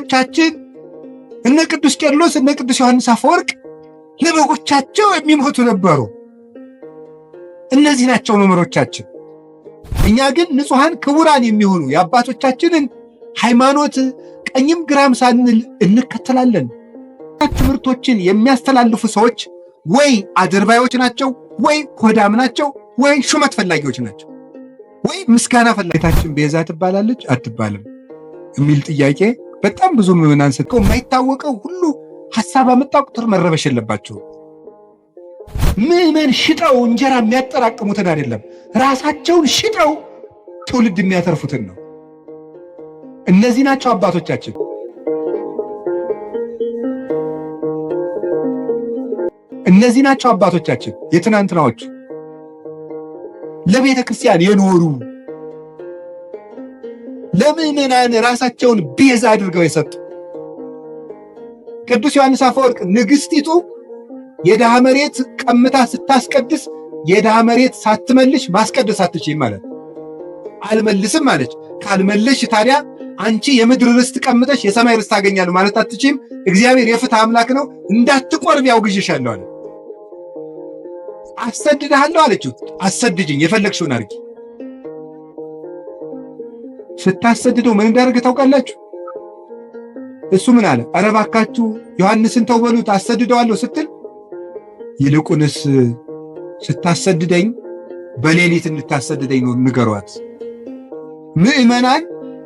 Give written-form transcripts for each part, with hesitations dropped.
አባቶቻችን እነ ቅዱስ ቄርሎስ እነ ቅዱስ ዮሐንስ አፈወርቅ ለበጎቻቸው የሚሞቱ ነበሩ። እነዚህ ናቸው መምህሮቻችን። እኛ ግን ንጹሐን ክቡራን የሚሆኑ የአባቶቻችንን ሃይማኖት ቀኝም ግራም ሳንል እንከተላለን። ትምህርቶችን የሚያስተላልፉ ሰዎች ወይ አድርባዮች ናቸው፣ ወይ ሆዳም ናቸው፣ ወይ ሹመት ፈላጊዎች ናቸው፣ ወይ ምስጋና ፈላጊታችን ቤዛ ትባላለች አትባልም የሚል ጥያቄ በጣም ብዙ ምዕመናን ሰጥተው የማይታወቀው ሁሉ ሐሳብ አመጣ ቁጥር መረበሽ የለባቸው። ምዕመን ሽጠው እንጀራ የሚያጠራቅሙትን አይደለም፣ ራሳቸውን ሽጠው ትውልድ የሚያተርፉትን ነው። እነዚህ ናቸው አባቶቻችን። እነዚህ ናቸው አባቶቻችን የትናንትናዎቹ ለቤተ ክርስቲያን የኖሩ ለምዕመናን ራሳቸውን ቤዛ አድርገው የሰጡ። ቅዱስ ዮሐንስ አፈወርቅ ንግሥቲቱ የድሃ መሬት ቀምታ ስታስቀድስ የድሃ መሬት ሳትመልሽ ማስቀደስ አትችይም ማለት አልመልስም አለች። ካልመለሽ ታዲያ አንቺ የምድር ርስት ቀምተሽ የሰማይ ርስት ታገኛለህ ማለት አትችይም። እግዚአብሔር የፍትህ አምላክ ነው፣ እንዳትቆርብ ያውግዥሻለሁ አለ። አሰድድሃለሁ አለችው። አሰድጅኝ፣ የፈለግሽውን አድርጊ። ስታሰድደው ምን እንዳደረገ ታውቃላችሁ? እሱ ምን አለ? ኧረ እባካችሁ ዮሐንስን ተው በሉት አሰድደዋለሁ ስትል፣ ይልቁንስ ስታሰድደኝ በሌሊት እንድታሰድደኝ ነው ንገሯት። ምዕመናን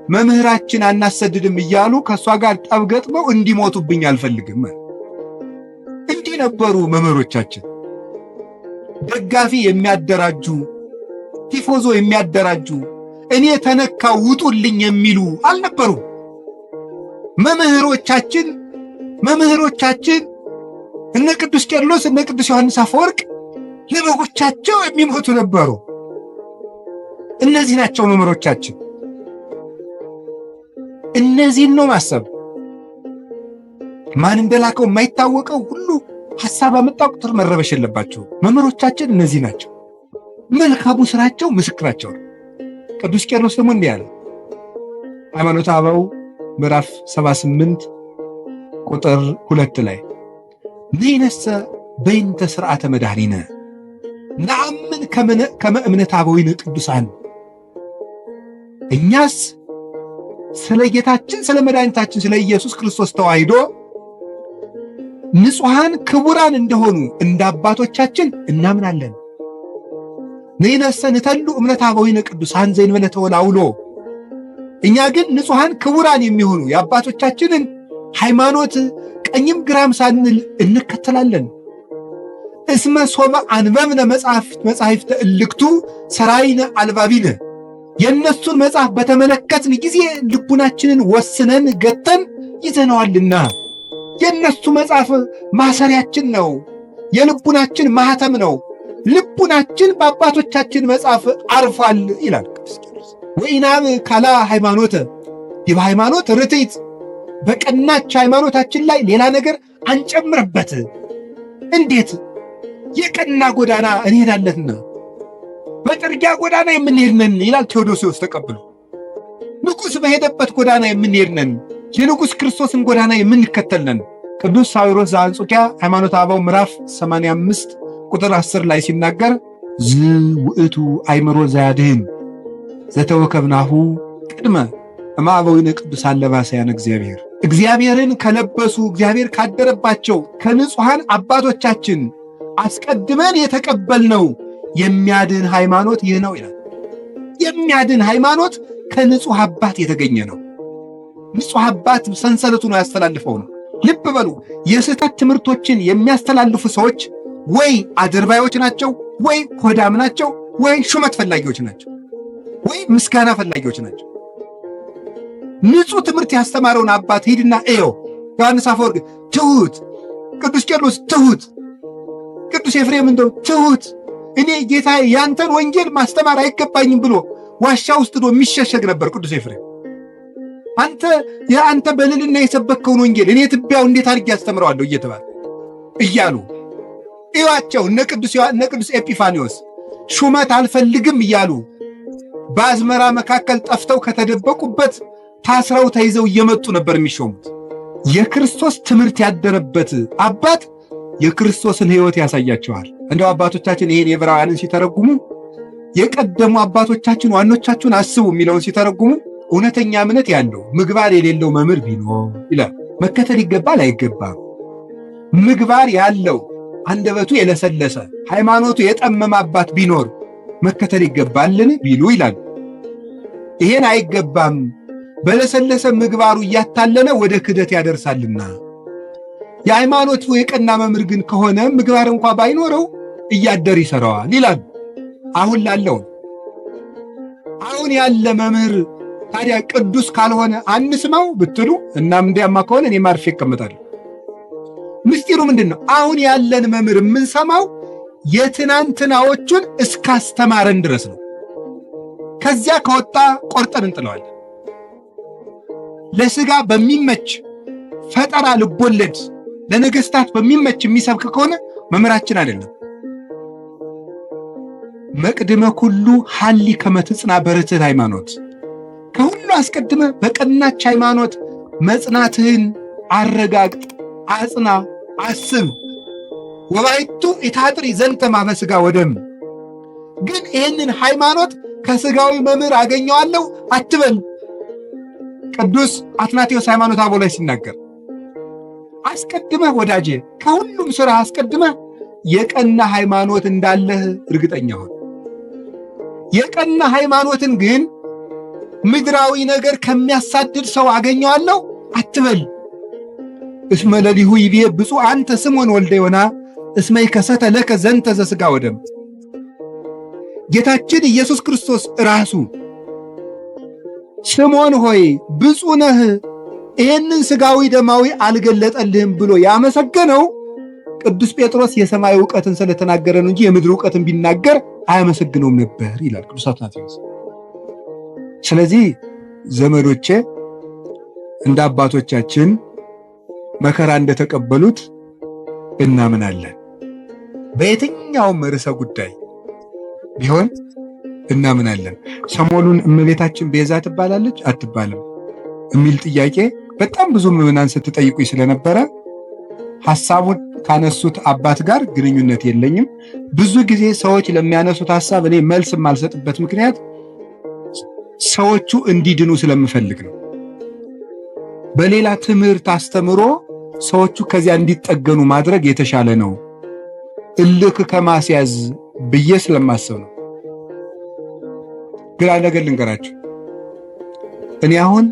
መምህራችን አናሰድድም እያሉ ከእሷ ጋር ጠብ ገጥመው እንዲሞቱብኝ አልፈልግም። እንዲህ ነበሩ መምህሮቻችን። ደጋፊ የሚያደራጁ፣ ቲፎዞ የሚያደራጁ፣ እኔ ተነካው ውጡልኝ የሚሉ አልነበሩም። መምህሮቻችን እነ ቅዱስ ቄርሎስ እነ ቅዱስ ዮሐንስ አፈወርቅ ለበጎቻቸው የሚሞቱ ነበሩ። እነዚህ ናቸው መምህሮቻችን። እነዚህን ነው ማሰብ። ማን እንደላከው የማይታወቀው ሁሉ ሐሳብ አመጣ ቁጥር መረበሽ የለባቸው። መምህሮቻችን እነዚህ ናቸው። መልካሙ ስራቸው ምስክራቸው ነው። ቅዱስ ቄርሎስ ደግሞ እንዲህ አለ። ሃይማኖተ አበው ምዕራፍ 78 ቁጥር 2 ላይ ንሕነሰ በእንተ ሥርዓተ መድኃኒነ ነአምን ከመ እምነተ አበዊነ ቅዱሳን፣ እኛስ ስለ ጌታችን ስለ መድኃኒታችን ስለ ኢየሱስ ክርስቶስ ተዋሕዶ ንጹሐን ክቡራን እንደሆኑ እንደ አባቶቻችን እናምናለን። ንሕነሰ ንተሉ እምነተ አበዊነ ቅዱሳን ዘእንበለ ተወላውሎ፣ እኛ ግን ንጹሐን ክቡራን የሚሆኑ የአባቶቻችንን ሃይማኖት ቀኝም ግራም ሳንል እንከተላለን። እስመ ሶበ አንበብነ መጻሕፍተ እልክቱ ሰራይነ አልባቢነ፣ የእነሱን መጽሐፍ በተመለከትን ጊዜ ልቡናችንን ወስነን ገተን ይዘነዋልና። የእነሱ መጽሐፍ ማሰሪያችን ነው፣ የልቡናችን ማኅተም ነው። ልቡናችን በአባቶቻችን መጽሐፍ አርፏል ይላል ቅዱስ ቄርሎስ። ወኢናብ ካላ ሃይማኖተ፣ በሃይማኖት ርትዕት በቀናች ሃይማኖታችን ላይ ሌላ ነገር አንጨምርበት። እንዴት? የቀና ጎዳና እንሄዳለንና በጥርጊያ ጎዳና የምንሄድ ነን ይላል ቴዎዶስዮስ ተቀብሎ። ንጉሥ በሄደበት ጎዳና የምንሄድ ነን፣ የንጉሥ ክርስቶስን ጎዳና የምንከተል ነን። ቅዱስ ሳዊሮስ ዘአንጾኪያ ሃይማኖተ አበው ምዕራፍ 85 ቁጥር 10 ላይ ሲናገር ዝውእቱ አእምሮ ዘያድኅን ዘተወከብናሁ ቅድመ እምአበዊነ ቅዱሳን ለባሰያነ እግዚአብሔር፣ እግዚአብሔርን ከለበሱ እግዚአብሔር ካደረባቸው ከንጹሐን አባቶቻችን አስቀድመን የተቀበልነው የሚያድን ሃይማኖት ይህ ነው ይላል። የሚያድን ሃይማኖት ከንጹሕ አባት የተገኘ ነው። ንጹሕ አባት ሰንሰለቱን ያስተላልፈው ነው። ልብ በሉ፣ የስህተት ትምህርቶችን የሚያስተላልፉ ሰዎች ወይ አድርባዮች ናቸው፣ ወይ ሆዳም ናቸው፣ ወይ ሹመት ፈላጊዎች ናቸው፣ ወይ ምስጋና ፈላጊዎች ናቸው። ንጹሕ ትምህርት ያስተማረውን አባት ሂድና እየው። ዮሐንስ አፈወርቅ ትሑት፣ ቅዱስ ቄርሎስ ትሑት፣ ቅዱስ ኤፍሬም እንደው ትሑት፣ እኔ ጌታ ያንተን ወንጌል ማስተማር አይገባኝም ብሎ ዋሻ ውስጥ ዶ የሚሸሸግ ነበር ቅዱስ ኤፍሬም። አንተ በልልና የሰበከውን ወንጌል እኔ ትቢያው እንዴት አድርጌ ያስተምረዋለሁ እየተባለ እያሉ እዩዋቸው። እነ ቅዱስ ኤጲፋኒዎስ ሹመት አልፈልግም እያሉ በአዝመራ መካከል ጠፍተው ከተደበቁበት ታስረው ተይዘው እየመጡ ነበር የሚሾሙት። የክርስቶስ ትምህርት ያደረበት አባት የክርስቶስን ሕይወት ያሳያቸዋል። እንደው አባቶቻችን ይሄን የዕብራውያንን ሲተረጉሙ የቀደሙ አባቶቻችን ዋኖቻችሁን አስቡ የሚለውን ሲተረጉሙ እውነተኛ እምነት ያለው ምግባር የሌለው መምህር ቢኖር ይላል መከተል ይገባል አይገባም? ምግባር ያለው አንደበቱ የለሰለሰ ሃይማኖቱ የጠመመ አባት ቢኖር መከተል ይገባልን ቢሉ ይላል። ይሄን አይገባም፣ በለሰለሰ ምግባሩ እያታለለ ወደ ክህደት ያደርሳልና። የሃይማኖቱ የቀና መምህር ግን ከሆነ ምግባር እንኳ ባይኖረው እያደር ይሰራዋል ይላል። አሁን ላለው አሁን ያለ መምህር ታዲያ ቅዱስ ካልሆነ አንስማው ብትሉ እናም እንዲያማ ከሆነ እኔ ማርፌ እቀመጣለሁ። ምስጢሩ ምንድን ነው? አሁን ያለን መምህር የምንሰማው የትናንትናዎቹን እስካስተማረን ድረስ ነው። ከዚያ ከወጣ ቆርጠን እንጥለዋለን። ለሥጋ በሚመች ፈጠራ ልቦለድ ለነገሥታት በሚመች የሚሰብክ ከሆነ መምህራችን አይደለም። መቅድመ ኩሉ ሐሊ ከመትጽና በርትዕት ሃይማኖት፣ ከሁሉ አስቀድመ በቀናች ሃይማኖት መጽናትህን አረጋግጥ፣ አጽና፣ አስብ። ወባይቱ ኢታጥሪ ዘንተ ማበ ሥጋ ወደም። ግን ይህንን ሃይማኖት ከሥጋዊ መምህር አገኘዋለሁ አትበል። ቅዱስ አትናቴዎስ ሃይማኖተ አበው ላይ ሲናገር አስቀድመህ ወዳጄ ከሁሉም ሥራ አስቀድመህ የቀና ሃይማኖት እንዳለህ እርግጠኛ ሆን። የቀና ሃይማኖትን ግን ምድራዊ ነገር ከሚያሳድድ ሰው አገኘዋለሁ አትበል። እስመ ለሊሁ ይቤ ብፁዕ አንተ ስምዖን ወልደ ዮና እስመ ይከሰተ ለከ ዘንተ ዘሥጋ ወደም። ጌታችን ኢየሱስ ክርስቶስ ራሱ ስምዖን ሆይ ብፁዕ ነህ፣ ይህንን ሥጋዊ ደማዊ አልገለጠልህም ብሎ ያመሰገነው ቅዱስ ጴጥሮስ የሰማይ ዕውቀትን ስለተናገረ ነው እንጂ የምድር ዕውቀትን ቢናገር አያመሰግነውም ነበር ይላል ቅዱስ አትናቴዎስ። ስለዚህ ዘመዶቼ እንደ አባቶቻችን መከራ እንደተቀበሉት እናምናለን። በየትኛውም ርዕሰ ጉዳይ ቢሆን እናምናለን። ሰሞኑን እመቤታችን ቤዛ ትባላለች አትባልም የሚል ጥያቄ በጣም ብዙ ምዕመናን ስትጠይቁኝ ስለነበረ ሐሳቡን ካነሱት አባት ጋር ግንኙነት የለኝም። ብዙ ጊዜ ሰዎች ለሚያነሱት ሐሳብ እኔ መልስ የማልሰጥበት ምክንያት ሰዎቹ እንዲድኑ ስለምፈልግ ነው። በሌላ ትምህርት አስተምሮ ሰዎቹ ከዚያ እንዲጠገኑ ማድረግ የተሻለ ነው፣ እልክ ከማስያዝ ብዬ ስለማሰብ ነው። ግን ነገር ልንገራችሁ፣ እኔ አሁን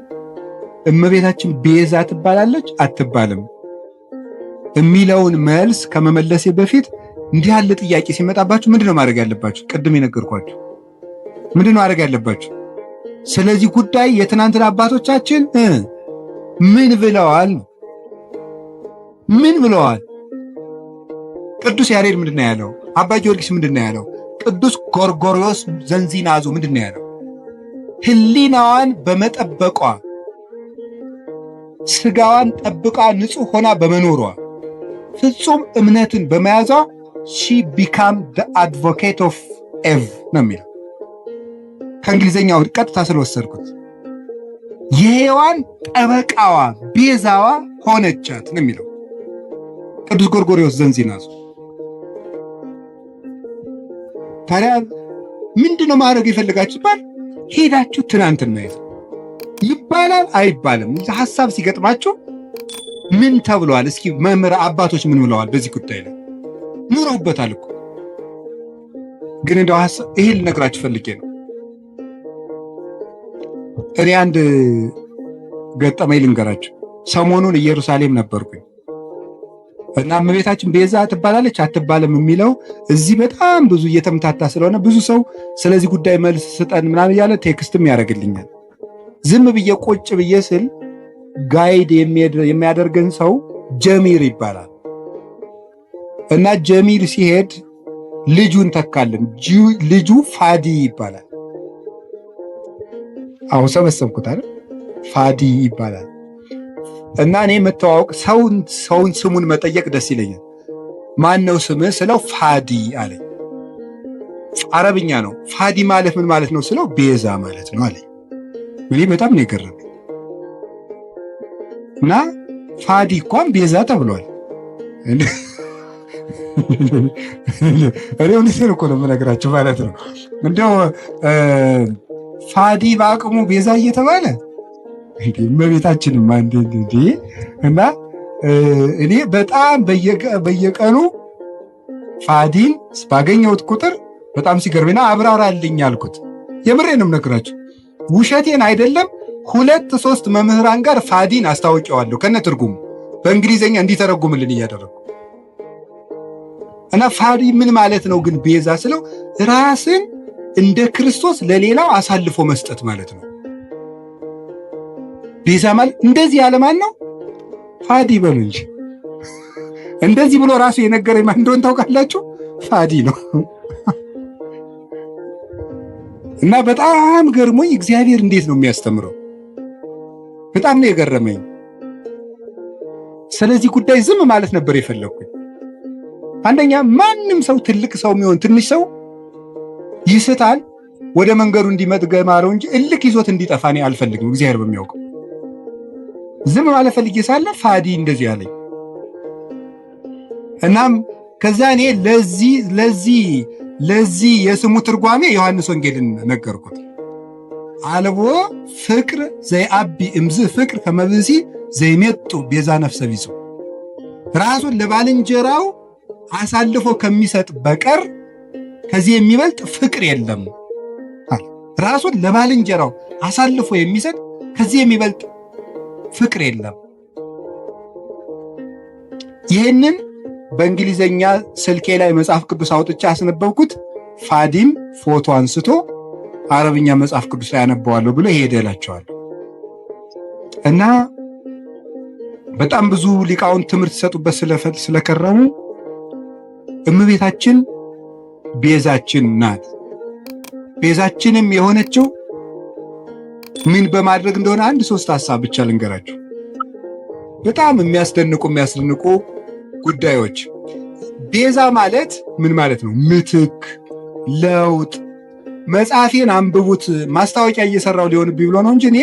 እመቤታችን ቤዛ ትባላለች አትባልም የሚለውን መልስ ከመመለሴ በፊት እንዲህ ያለ ጥያቄ ሲመጣባችሁ ምንድነው ማድረግ ያለባችሁ? ቅድም የነገርኳችሁ ምንድነው ማድረግ ያለባችሁ? ስለዚህ ጉዳይ የትናንትና አባቶቻችን ምን ብለዋል? ምን ብለዋል? ቅዱስ ያሬድ ምንድነው ያለው? አባ ጊዮርጊስ ምንድነው ያለው? ቅዱስ ጎርጎርዮስ ዘንዚናዙ ምንድነው ያለው? ሕሊናዋን በመጠበቋ ሥጋዋን ጠብቃ ንጹሕ ሆና በመኖሯ ፍጹም እምነትን በመያዟ she became the advocate of Eve ነው የሚለው። ከእንግሊዝኛው ቀጥታ ስለወሰድኩት የሔዋን ጠበቃዋ ቤዛዋ ሆነቻት ነው የሚለው ቅዱስ ጎርጎርዮስ ዘንዚናዙ። ታዲያ ምንድነው ማድረግ የፈለጋችሁ ይባል? ሄዳችሁ ትናንትና ይባላል አይባልም ሐሳብ ሲገጥማችሁ ምን ተብሏል? እስኪ መምህር አባቶች ምን ብለዋል? በዚህ ጉዳይ ላይ ኑረውበታል እኮ። ግን እንደው ይሄ ልነግራችሁ ፈልጌ ነው። እኔ አንድ ገጠመኝ ልንገራችሁ። ሰሞኑን ኢየሩሳሌም ነበርኩኝ እና እመቤታችን ቤዛ ትባላለች አትባልም የሚለው እዚህ በጣም ብዙ እየተምታታ ስለሆነ ብዙ ሰው ስለዚህ ጉዳይ መልስ ስጠን ምናምን እያለ ቴክስትም ያደርግልኛል። ዝም ብዬ ቁጭ ብዬ ስል ጋይድ የሚያደርገን ሰው ጀሚር ይባላል እና ጀሚል ሲሄድ ልጁን ተካልን። ልጁ ፋዲ ይባላል። አሁን ሰበሰብኩት አይደል? ፋዲ ይባላል እና እኔ መተዋወቅ ሰውን ስሙን መጠየቅ ደስ ይለኛል። ማን ነው ስምህ ስለው ፋዲ አለኝ። አረብኛ ነው። ፋዲ ማለት ምን ማለት ነው ስለው ቤዛ ማለት ነው አለኝ። እኔ በጣም ነው የገረመኝ። እና ፋዲ እንኳን ቤዛ ተብሏል። እኔ እውነቴን እኮ ነው የምነግራችሁ ማለት ነው። እንደው ፋዲ በአቅሙ ቤዛ እየተባለ እመቤታችንም እንዴ! እና እኔ በጣም በየቀኑ ፋዲን ባገኘሁት ቁጥር በጣም ሲገርምና አብራራልኝ አልኩት። የምሬንም ነግራችሁ ውሸቴን አይደለም። 2-3 መምህራን ጋር ፋዲን አስታውቀዋለሁ ከነ ትርጉሙ በእንግሊዘኛ እንዲተረጉምልን እያደረጉ እና ፋዲ ምን ማለት ነው ግን ቤዛ ስለው ራስን እንደ ክርስቶስ ለሌላው አሳልፎ መስጠት ማለት ነው። ቤዛ ማለት እንደዚህ ያለ ማን ነው? ፋዲ በሉ እንጂ እንደዚህ ብሎ ራሱ የነገረኝ ማን እንደሆነ ታውቃላችሁ? ፋዲ ነው። እና በጣም ገርሞኝ እግዚአብሔር እንዴት ነው የሚያስተምረው? በጣም ነው የገረመኝ። ስለዚህ ጉዳይ ዝም ማለት ነበር የፈለግኩኝ። አንደኛ ማንም ሰው ትልቅ ሰው የሚሆን ትንሽ ሰው ይስታል፣ ወደ መንገዱ እንዲመጥ ገማረው እንጂ እልክ ይዞት እንዲጠፋ እኔ አልፈልግም። እግዚአብሔር በሚያውቀው ዝም ማለት ፈልጌ ሳለ ፋዲ እንደዚህ አለኝ። እናም ከዛ እኔ ለዚህ የስሙ ትርጓሜ ዮሐንስ ወንጌልን ነገርኩት። አልቦ ፍቅር ዘይአቢ እምዝ ፍቅር ከመብሲ ዘይሜጡ ቤዛ ነፍሰ ቢጹ ራሱን ለባልንጀራው አሳልፎ ከሚሰጥ በቀር ከዚህ የሚበልጥ ፍቅር የለም። ራሱን ለባልንጀራው አሳልፎ የሚሰጥ ከዚህ የሚበልጥ ፍቅር የለም። ይህንን በእንግሊዘኛ ስልኬ ላይ መጽሐፍ ቅዱስ አውጥቼ አስነበብኩት። ፋዲም ፎቶ አንስቶ አረብኛ መጽሐፍ ቅዱስ ላይ አነበዋለሁ ብሎ ይሄደላቸዋል። እና በጣም ብዙ ሊቃውንት ትምህርት ሲሰጡበት ስለከረሙ እመቤታችን ቤዛችን ናት። ቤዛችንም የሆነችው ምን በማድረግ እንደሆነ 1-3 ሐሳብ ብቻ ልንገራችሁ። በጣም የሚያስደንቁ ጉዳዮች። ቤዛ ማለት ምን ማለት ነው? ምትክ፣ ለውጥ። መጽሐፌን አንብቡት። ማስታወቂያ እየሰራው ሊሆንብኝ ብሎ ነው እንጂ እኔ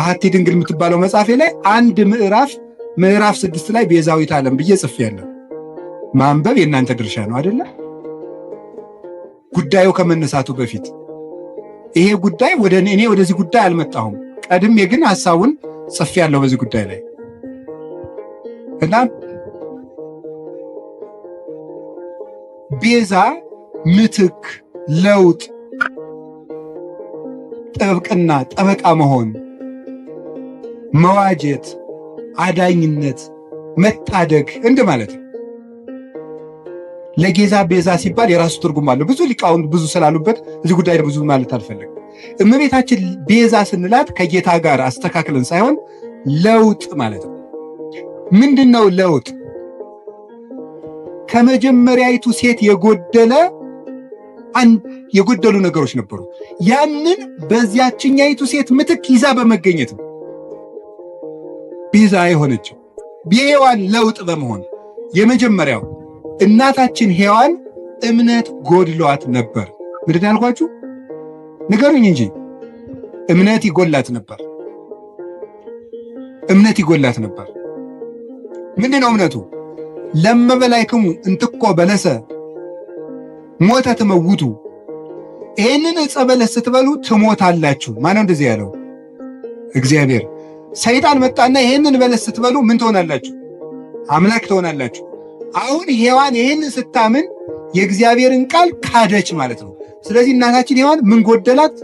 አሐቲ ድንግል የምትባለው መጽሐፌ ላይ አንድ ምዕራፍ 6 ላይ ቤዛዊት ዓለም ብዬ ጽፌያለሁ። ማንበብ የእናንተ ድርሻ ነው አይደለ? ጉዳዩ ከመነሳቱ በፊት ይሄ ጉዳይ እኔ ወደዚህ ጉዳይ አልመጣሁም። ቀድሜ ግን ሐሳቡን ጽፌያለሁ በዚህ ጉዳይ ላይ እና ቤዛ ምትክ፣ ለውጥ፣ ጥብቅና፣ ጠበቃ መሆን፣ መዋጀት፣ አዳኝነት፣ መታደግ እንደማለት ነው። ለጌዛ ቤዛ ሲባል የራሱ ትርጉም አለው። ብዙ ሊቃውንት ብዙ ስላሉበት እዚህ ጉዳይ ብዙ ማለት አልፈለግም። እመቤታችን ቤዛ ስንላት ከጌታ ጋር አስተካክለን ሳይሆን ለውጥ ማለት ነው። ምንድነው ለውጥ? ከመጀመሪያይቱ ሴት የጎደሉ ነገሮች ነበሩ። ያንን በዚያችኛይቱ ሴት ምትክ ይዛ በመገኘት ነው ቤዛ የሆነችው። የሔዋን ለውጥ በመሆን የመጀመሪያው እናታችን ሔዋን እምነት ጎድሏት ነበር። ምንድን ያልኳችሁ ንገሩኝ እንጂ እምነት ይጎላት ነበር። ምንድነው እምነቱ? ለመበላይክሙ እንትኮ በለሰ ሞተ ትመውቱ፣ ይህንን ዕፀ በለስ ስትበሉ ትሞታላችሁ። ማነው እንደዚህ ያለው? እግዚአብሔር። ሰይጣን መጣና ይህንን በለስ ስትበሉ ምን ትሆናላችሁ? አምላክ ትሆናላችሁ። አሁን ሔዋን ይህንን ስታምን የእግዚአብሔርን ቃል ካደች ማለት ነው። ስለዚህ እናታችን ሔዋን ምን ጎደላት?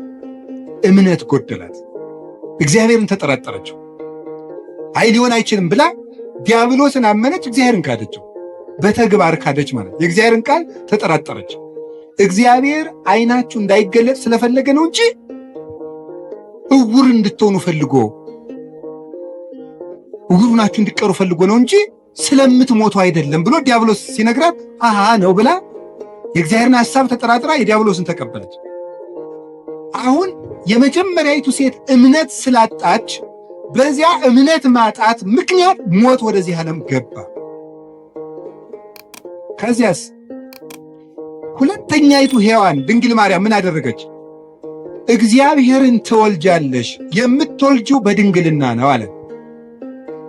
እምነት ጎደላት። እግዚአብሔርን ተጠራጠረችው። አይ ሊሆን አይችልም ብላ ዲያብሎስን አመነች፣ እግዚአብሔርን ካደችው። በተግባር ካደች ማለት የእግዚአብሔርን ቃል ተጠራጠረች። እግዚአብሔር ዓይናችሁ እንዳይገለጥ ስለፈለገ ነው እንጂ እውር እንድትሆኑ ፈልጎ እውር ናችሁ እንድትቀሩ ፈልጎ ነው እንጂ ስለምትሞቱ አይደለም ብሎ ዲያብሎስ ሲነግራት አሃ ነው ብላ የእግዚአብሔርን ሐሳብ ተጠራጥራ የዲያብሎስን ተቀበለች። አሁን የመጀመሪያይቱ ሴት እምነት ስላጣች በዚያ እምነት ማጣት ምክንያት ሞት ወደዚህ ዓለም ገባ። ከዚያስ ሁለተኛይቱ ሔዋን ድንግል ማርያም ምን አደረገች? እግዚአብሔርን ትወልጃለሽ፣ የምትወልጂው በድንግልና ነው አለ።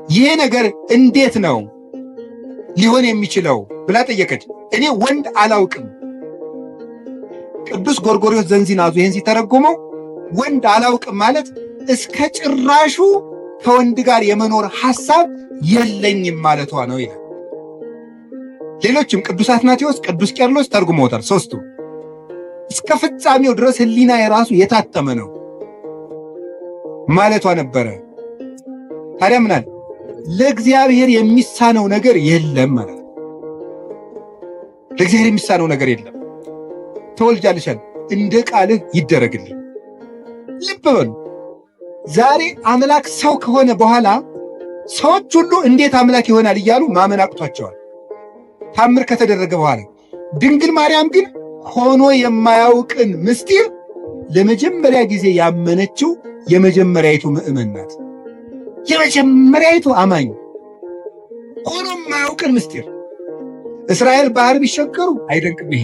ይሄ ነገር እንዴት ነው ሊሆን የሚችለው ብላ ጠየቀች። እኔ ወንድ አላውቅም። ቅዱስ ጎርጎርዮስ ዘንዚናዙ ይህን ሲተረጎመው ወንድ አላውቅም ማለት እስከ ጭራሹ ከወንድ ጋር የመኖር ሐሳብ የለኝም ማለቷ ነው ይላል። ሌሎችም ቅዱስ አትናቴዎስ፣ ቅዱስ ቄርሎስ ተርጉመውታል። ሦስቱ እስከ ፍጻሜው ድረስ ሕሊና የራሱ የታተመ ነው ማለቷ ነበረ። ታዲያ ምን አለ? ለእግዚአብሔር የሚሳነው ነገር የለም ማለት ነው። ለእግዚአብሔር የሚሳነው ነገር የለም። ተወልጃለሻል፣ እንደ ቃልህ ይደረግልኝ። ልብ በሉ። ዛሬ አምላክ ሰው ከሆነ በኋላ ሰዎች ሁሉ እንዴት አምላክ ይሆናል እያሉ ማመን አቅቷቸዋል፣ ታምር ከተደረገ በኋላ። ድንግል ማርያም ግን ሆኖ የማያውቅን ምስጢር ለመጀመሪያ ጊዜ ያመነችው የመጀመሪያይቱ ምእመን ናት። የመጀመሪያይቱ አማኝ ሆኖ የማያውቅን ምስጢር። እስራኤል ባህር ቢሸገሩ አይደንቅም ይሄ።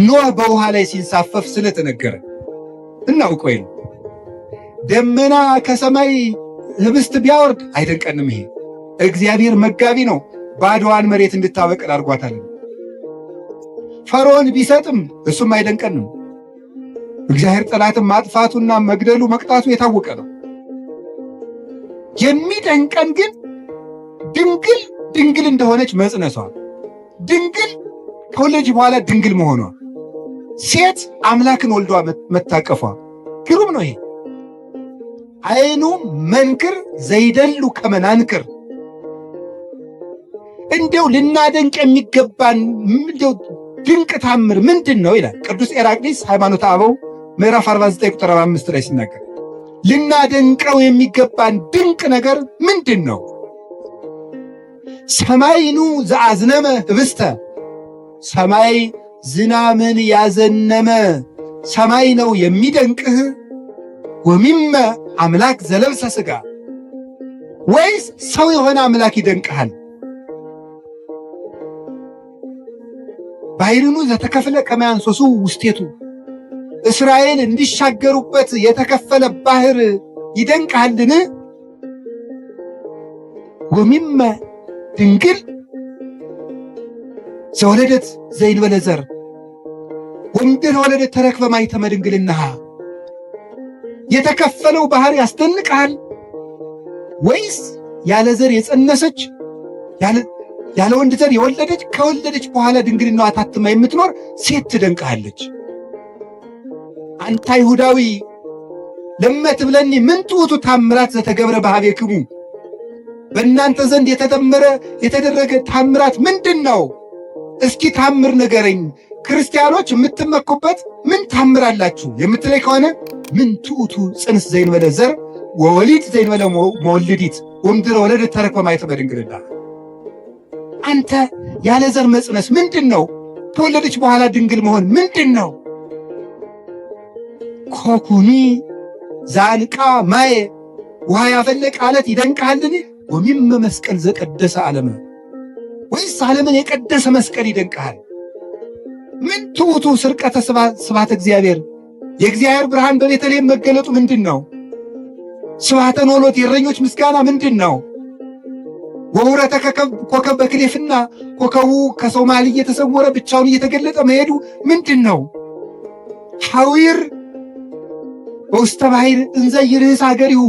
ኖህ በውሃ ላይ ሲንሳፈፍ ስለተነገረ እናውቀው ይሄ። ደመና ከሰማይ ህብስት ቢያወርድ አይደንቀንም ይሄ። እግዚአብሔር መጋቢ ነው፣ ባዶዋን መሬት እንድታበቅል አድርጓታል። ፈርዖን ቢሰጥም እሱም አይደንቀንም። እግዚአብሔር ጠላትን ማጥፋቱና መግደሉ መቅጣቱ የታወቀ ነው። የሚደንቀን ግን ድንግል እንደሆነች መጽነሷ፣ ድንግል ከወለደች በኋላ ድንግል መሆኗ፣ ሴት አምላክን ወልዷ መታቀፏ ግሩም ነው ይሄ። አይኑ መንክር ዘይደሉ ከመናንክር። እንዲያው ልናደንቅ የሚገባን እንዲያው ድንቅ ታምር ምንድን ነው ይላል ቅዱስ ኤራቅሊስ ሃይማኖተ አበው ምዕራፍ 49 ቁጥር 5 ላይ ሲናገር፣ ልናደንቀው የሚገባን ድንቅ ነገር ምንድን ነው? ሰማይኑ ዘአዝነመ ህብስተ፣ ሰማይ ዝናምን ያዘነመ ሰማይ ነው የሚደንቅህ። ወሚመ አምላክ ዘለብሰ ሥጋ፣ ወይስ ሰው የሆነ አምላክ ይደንቅሃል? ባሕርኑ ዘተከፍለ ከመ ያንሶሱ ውስቴቱ፣ እስራኤል እንዲሻገሩበት የተከፈለ ባህር ይደንቅሃልን? ወሚመ ድንግል ዘወለደት ዘይንበለ ዘር ወምድር ወለደት ተረክበ ማኅተመ ድንግልናሃ። የተከፈለው ባህር ያስደንቅሃል? ወይስ ያለ ዘር የጸነሰች ያለ ወንድ ዘር የወለደች ከወለደች በኋላ ድንግልናዋ ታትማ የምትኖር ሴት ትደንቅሃለች? አንተ አይሁዳዊ ለመትብለኒ ምን ትዑቱ ታምራት ዘተገብረ በኀቤክሙ፣ በእናንተ ዘንድ የተደረገ ታምራት ምንድን ነው? እስኪ ታምር ንገረኝ። ክርስቲያኖች የምትመኩበት ምን ታምር አላችሁ የምትለይ ከሆነ ምን ትዑቱ ጽንስ ዘይንበለ ዘር ወወሊድ ዘይንበለ መወልዲት ወምድረ ወለደት ተረክበ ማኅተመ ድንግልናሃ። አንተ ያለ ዘር መጽነስ ምንድን ነው? ከወለደች በኋላ ድንግል መሆን ምንድን ነው? ኮኩኒ ዛንቃ ማየ፣ ውሃ ያፈለቀ አለት ይደንቅሃልን? ወሚመ መስቀል ዘቀደሰ ዓለመ፣ ወይስ ዓለምን የቀደሰ መስቀል ይደንቅሃል? ምን ትዑቱ ስርቀተ ስብሐተ እግዚአብሔር፣ የእግዚአብሔር ብርሃን በቤተልሔም መገለጡ ምንድን ነው? ስብሐተ ኖሎት የእረኞች ምስጋና ምንድን ነው? ወውረተ ኮከብ በክሌፍና ኮከቡ ከሰው መሃል እየተሰወረ ብቻውን እየተገለጠ መሄዱ ምንድን ነው? ሐዊር በውስተ ባሕር እንዘ ይርህስ አገሪሁ፣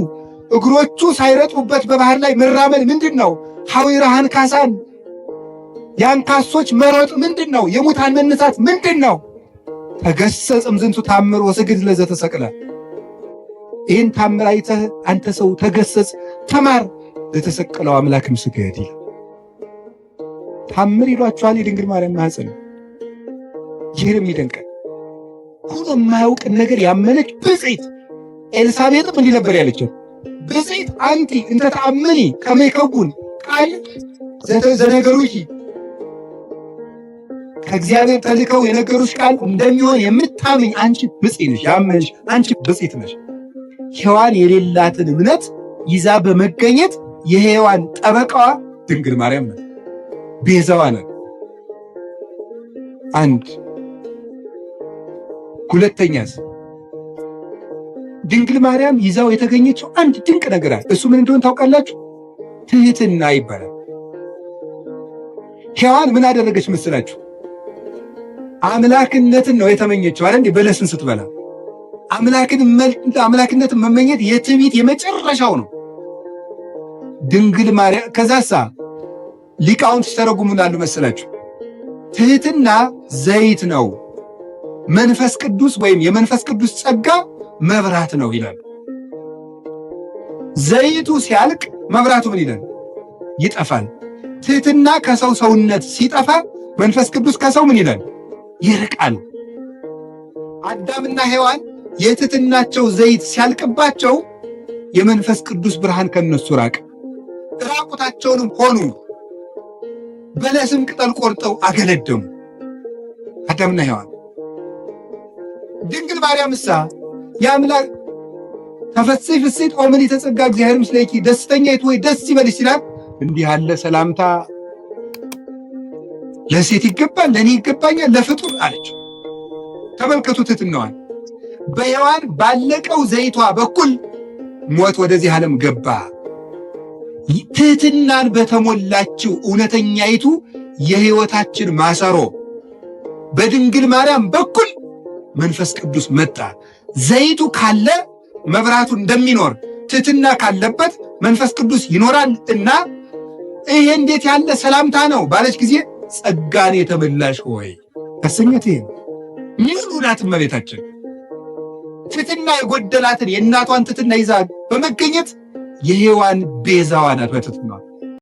እግሮቹ ሳይረጡበት በባህር ላይ መራመድ ምንድን ነው? ሐዊረ አንካሳን፣ የአንካሶች መሮጥ ምንድን ነው? የሙታን መነሳት ምንድን ነው? ተገሰጽ እምዝንቱ ታምር ወስግድ ለዘተሰቅለ። ይህን ታምር አይተህ አንተ ሰው ተገሰጽ፣ ተማር፣ ለተሰቀለው አምላክም ስገድ ይላል። ታምር ይሏችኋል የድንግል ማርያም ማኅፀን። ይህን የሚደንቀን ሁሉ የማያውቅን ነገር ያመነች ብፅዕት ኤልሳቤጥም እንዲህ ነበር ያለችው፣ ብፅዕት አንቲ እንተ ተአምኒ ከመ ይከውን ቃል ዘነገሩኪ፣ ከእግዚአብሔር ተልከው የነገሩሽ ቃል እንደሚሆን የምታምኝ አንቺ ብፅዕት ነሽ፣ ያመንሽ አንቺ ብፅዕት ነሽ። ሔዋን የሌላትን እምነት ይዛ በመገኘት የሔዋን ጠበቃዋ ድንግል ማርያም ናት፣ ቤዛዋ ናት። አንድ ሁለተኛስ ድንግል ማርያም ይዛው የተገኘችው አንድ ድንቅ ነገር አለ። እሱ ምን እንደሆነ ታውቃላችሁ? ትህትና ይባላል። ሔዋን ምን አደረገች መስላችሁ? አምላክነትን ነው የተመኘችው አይደል? በለስን ስትበላ አምላክነትን መመኘት የትዕቢት የመጨረሻው ነው። ድንግል ማርያም ከዛሳ ሊቃውንት ሲተረጉሙናሉ መስላችሁ? ትህትና ዘይት ነው፣ መንፈስ ቅዱስ ወይም የመንፈስ ቅዱስ ጸጋ መብራት ነው ይላል። ዘይቱ ሲያልቅ መብራቱ ምን ይላል? ይጠፋል። ትህትና ከሰው ሰውነት ሲጠፋ መንፈስ ቅዱስ ከሰው ምን ይላል? ይርቃል። አዳምና ሔዋን የትህትናቸው ዘይት ሲያልቅባቸው የመንፈስ ቅዱስ ብርሃን ከነሱ ራቅ፣ ራቁታቸውንም ሆኑ። በለስም ቅጠል ቆርጠው አገለደሙ አዳምና ሔዋን። ድንግል ማርያምሳ የአምላክ ተፈሥሒ ፍሥሕት ኦ ምልዕተ ጸጋ እግዚአብሔር ምስሌኪ ደስተኛይቱ ሆይ ደስ ይበልሽ ሲላት እንዲህ ያለ ሰላምታ ለሴት ይገባል፣ ለእኔ ይገባኛል፣ ለፍጡር አለች። ተመልከቱ ትሕትናዋን። በሔዋን ባለቀው ዘይቷ በኩል ሞት ወደዚህ ዓለም ገባ። ትሕትናን በተሞላችው እውነተኛይቱ የሕይወታችን ማሰሮ በድንግል ማርያም በኩል መንፈስ ቅዱስ መጣ። ዘይቱ ካለ መብራቱ እንደሚኖር ትሕትና ካለበት መንፈስ ቅዱስ ይኖራል እና ይሄ እንዴት ያለ ሰላምታ ነው ባለች ጊዜ ጸጋን የተመላሽ ሆይ አሰኘት። ምኑ ናት እመቤታችን? ትሕትና የጎደላትን የእናቷን ትሕትና ይዛ በመገኘት የሔዋን ቤዛዋ ናት በትሕትናዋ።